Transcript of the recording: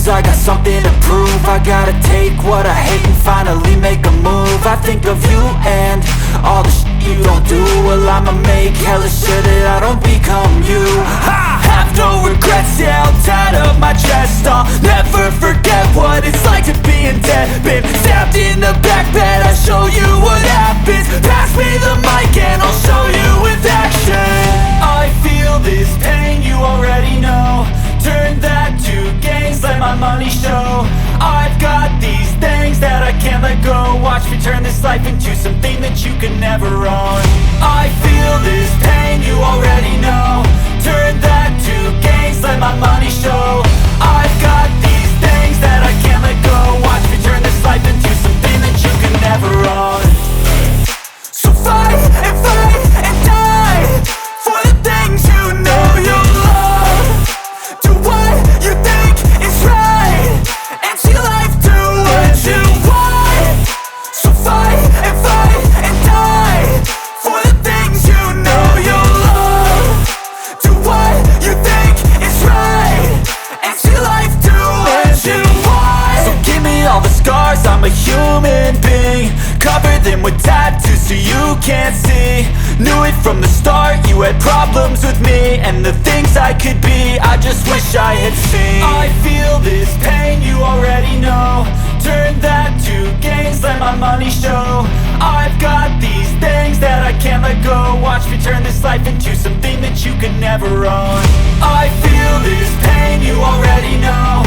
lose, I got something to prove. I gotta take what I hate and finally make a move. I think of you and all the shit you don't do. Well, I'ma make hella sure that I don't become you. I have no regrets, yeah, I'll tie up my chest. I'll never forget what it's like to be in debt. Been stabbed in the back bed, I'll show you what happens. Pass me the mic and I'll show you with action. I feel this pain, you already know. Turn that to gains, let my money show. I've got these things that I can't let go. Watch me turn this life into something that you can never own. I feel this pain, you already know. Turn that to gains, let my money show. I've got these things that I can't let go. Watch me turn this life into something that you can never own. So fight and die for the things you know you love. Do what you think is right and see life do what you want. So fight and die for the things you know you love. Do what you think is right and see life do what you want. So give me all the scars, I'm a human being. Cover them with tattoos so you can't see. Knew it from the start, you had problems with me and the things I could be, I just wish I had seen. I feel this pain, you already know. Turn that to gains, let my money show. I've got these things that I can't let go. Watch me turn this life into something that you can never own. I feel this pain, you already know.